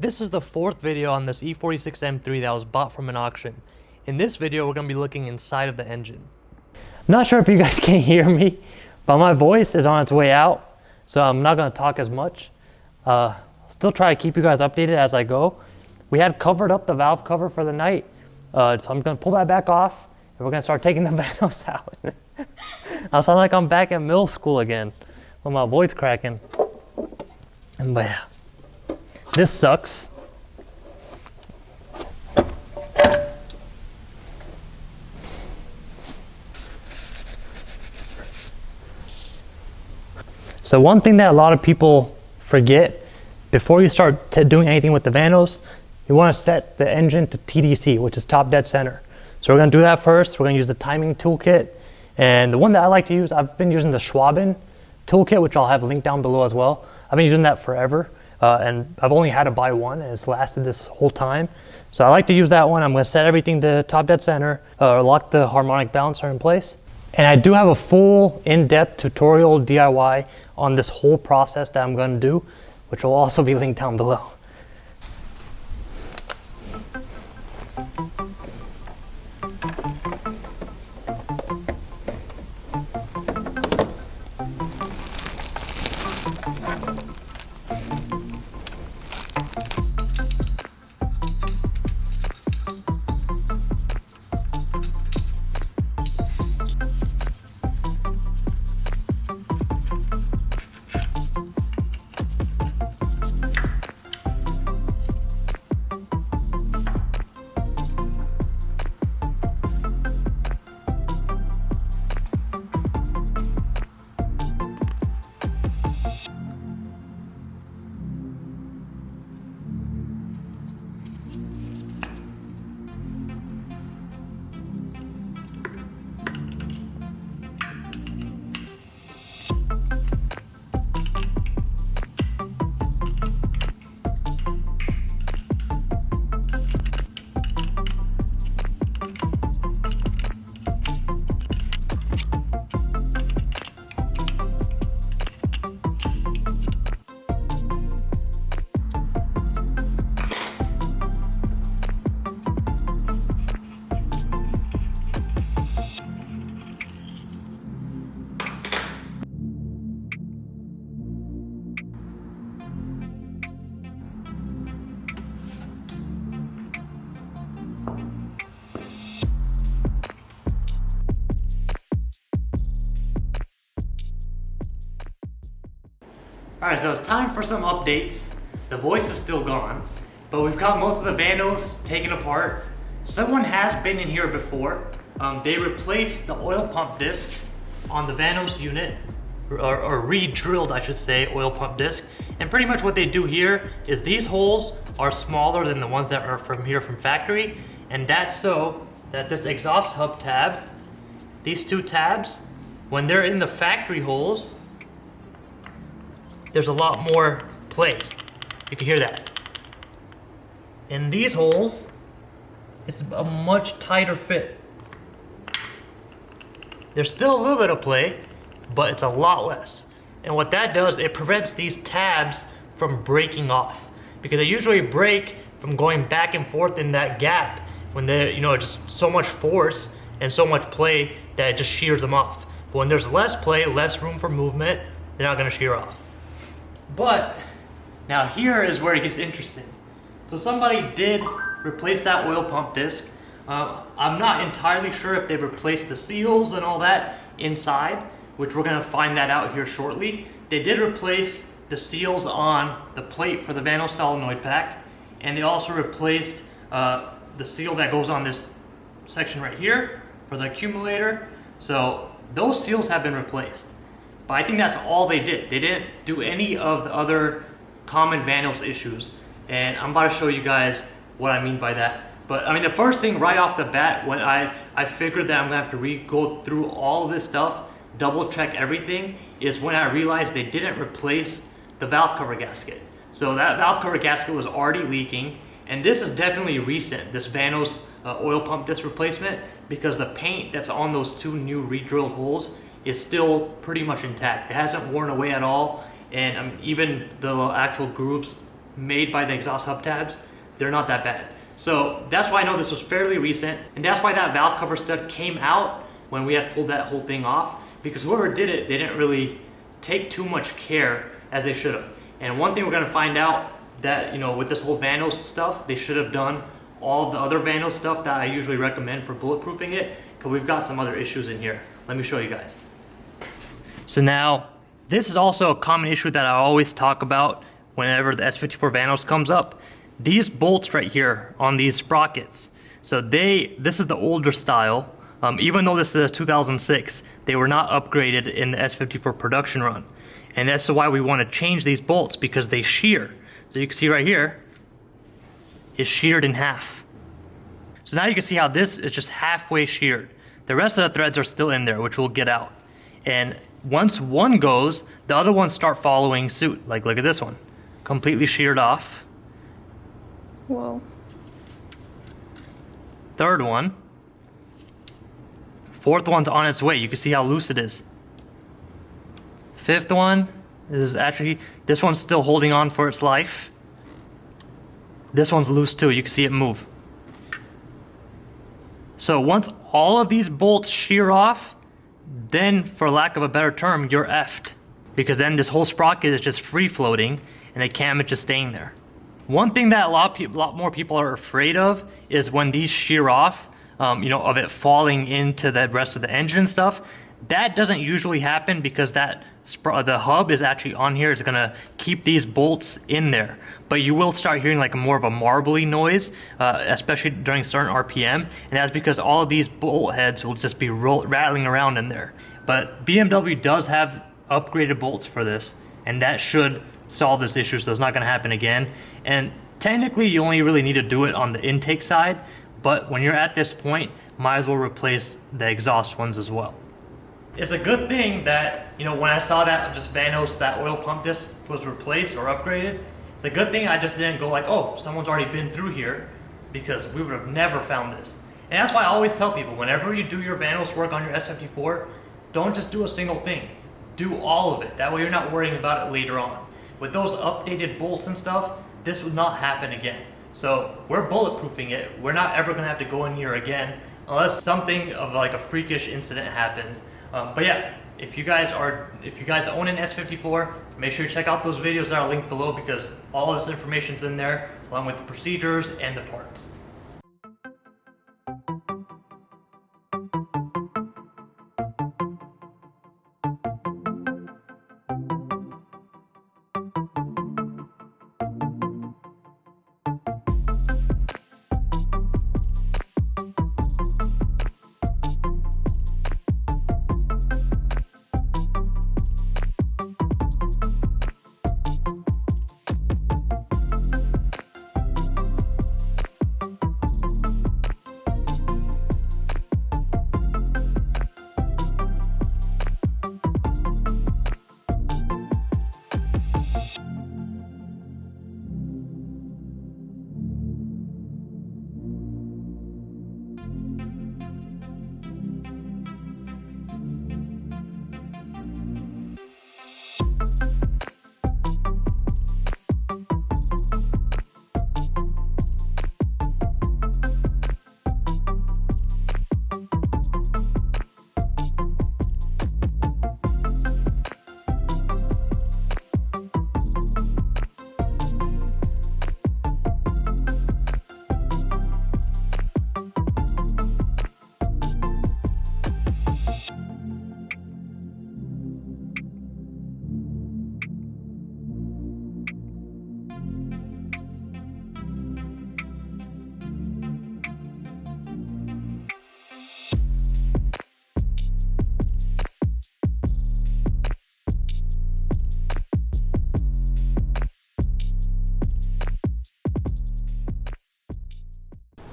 This is the fourth video on this E46 M3 that was bought from an auction. In this video, we're going to be looking inside of the engine. Not sure if you guys can hear me, but my voice is on its way out, so I'm not going to talk as much. Still try to keep you guys updated as I go. We had covered up the valve cover for the night, so I'm going to pull that back off, and we're going to start taking the vanos out. I sound like I'm back at middle school again, with my voice cracking. But yeah. This sucks. So one thing that a lot of people forget, before you start doing anything with the vanos, you want to set the engine to TDC, which is top dead center. So we're going to do that first. We're going to use the timing toolkit. And the one that I like to use, I've been using the Schwaben toolkit, which I'll have linked down below as well. I've been using that forever. And I've only had to buy one, and it's lasted this whole time. So I like to use that one. I'm going to set everything to top dead center, lock the harmonic balancer in place. And I do have a full in-depth tutorial DIY on this whole process that I'm going to do, which will also be linked down below. Alright, so it's time for some updates. The voice is still gone, but we've got most of the vanos taken apart. Someone has been in here before. They replaced the oil pump disc on the vanos unit, or re-drilled, I should say, oil pump disc. And pretty much what they do here is these holes are smaller than the ones that are from here from factory, and that's so that this exhaust hub tab, these two tabs, when they're in the factory holes, there's a lot more play. You can hear that. In these holes, it's a much tighter fit. There's still a little bit of play, but it's a lot less. And what that does, it prevents these tabs from breaking off, because they usually break from going back and forth in that gap when they, just so much force and so much play that it just shears them off. But when there's less play, less room for movement, they're not gonna shear off. But now here is where it gets interesting. So somebody did replace that oil pump disc. I'm not entirely sure if they've replaced the seals and all that inside, which we're gonna find that out here shortly. They did replace the seals on the plate for the Vano solenoid pack, and they also replaced the seal that goes on this section right here for the accumulator. So those seals have been replaced. But I think that's all they did. They didn't do any of the other common vanos issues. And I'm about to show you guys what I mean by that. But I mean, the first thing right off the bat, when I figured that I'm gonna have to go through all of this stuff, double check everything, is when I realized they didn't replace the valve cover gasket. So that valve cover gasket was already leaking. And this is definitely recent, this Vanos oil pump disc replacement, because the paint that's on those two new re-drilled holes is still pretty much intact. It hasn't worn away at all, and even the actual grooves made by the exhaust hub tabs, they're not that bad. So that's why I know this was fairly recent, and that's why that valve cover stud came out when we had pulled that whole thing off, because whoever did it, they didn't really take too much care as they should have. And one thing we're gonna find out that, you know, with this whole Vanos stuff, they should have done all the other Vanos stuff that I usually recommend for bulletproofing it, because we've got some other issues in here. Let me show you guys. So now, this is also a common issue that I always talk about whenever the S54 Vanos comes up. These bolts right here on these sprockets, so this is the older style. Even though this is 2006, they were not upgraded in the S54 production run. And that's why we want to change these bolts, because they shear. So you can see right here, it's sheared in half. So now you can see how this is just halfway sheared. The rest of the threads are still in there, which we'll get out. And once one goes, the other ones start following suit. Like, look at this one, completely sheared off. Whoa. Third one. Fourth one's on its way. You can see how loose it is. Fifth one is actually, this one's still holding on for its life. This one's loose too. You can see it move. So once all of these bolts shear off, then for lack of a better term, you're effed. Because then this whole sprocket is just free floating and the cam is just staying there. One thing that a lot more people are afraid of is when these shear off, you know, of it falling into the rest of the engine and stuff. That doesn't usually happen because the hub is actually on here. It's gonna keep these bolts in there. But you will start hearing like more of a marbly noise, especially during certain RPM. And that's because all of these bolt heads will just be rattling around in there. But BMW does have upgraded bolts for this, and that should solve this issue, so it's not gonna happen again. And technically you only really need to do it on the intake side, but when you're at this point, might as well replace the exhaust ones as well. It's a good thing that, you know, when I saw that just Vanos, that oil pump disc was replaced or upgraded, it's a good thing I just didn't go like, oh, someone's already been through here, because we would have never found this. And that's why I always tell people, whenever you do your Vanos work on your S54, don't just do a single thing. Do all of it. That way you're not worrying about it later on. With those updated bolts and stuff, this would not happen again. So we're bulletproofing it. We're not ever gonna have to go in here again unless something of like a freakish incident happens. But yeah, if you guys own an S54, make sure you check out those videos that are linked below, because all this information's in there along with the procedures and the parts.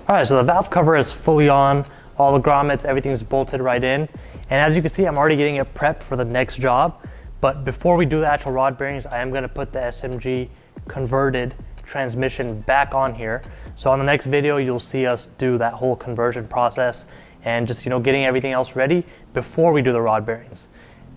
All right, so the valve cover is fully on, all the grommets, everything's bolted right in. And as you can see, I'm already getting it prepped for the next job. But before we do the actual rod bearings, I am gonna put the SMG converted transmission back on here. So on the next video, you'll see us do that whole conversion process and just, you know, getting everything else ready before we do the rod bearings.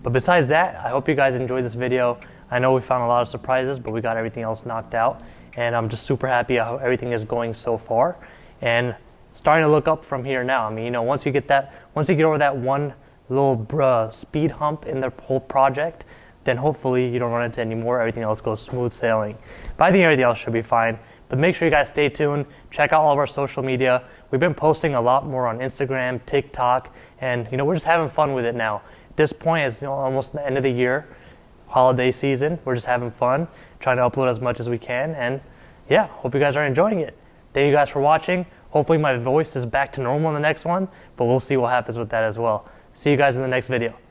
But besides that, I hope you guys enjoyed this video. I know we found a lot of surprises, but we got everything else knocked out. And I'm just super happy how everything is going so far. And starting to look up from here now. I mean, you know, once you get over that one little speed hump in the whole project, then hopefully you don't run into any more. Everything else goes smooth sailing. But I think everything else should be fine. But make sure you guys stay tuned. Check out all of our social media. We've been posting a lot more on Instagram, TikTok, and you know, we're just having fun with it now. At this point, it's almost the end of the year, holiday season. We're just having fun, trying to upload as much as we can, and yeah, hope you guys are enjoying it. Thank you guys for watching. Hopefully my voice is back to normal in the next one, but we'll see what happens with that as well. See you guys in the next video.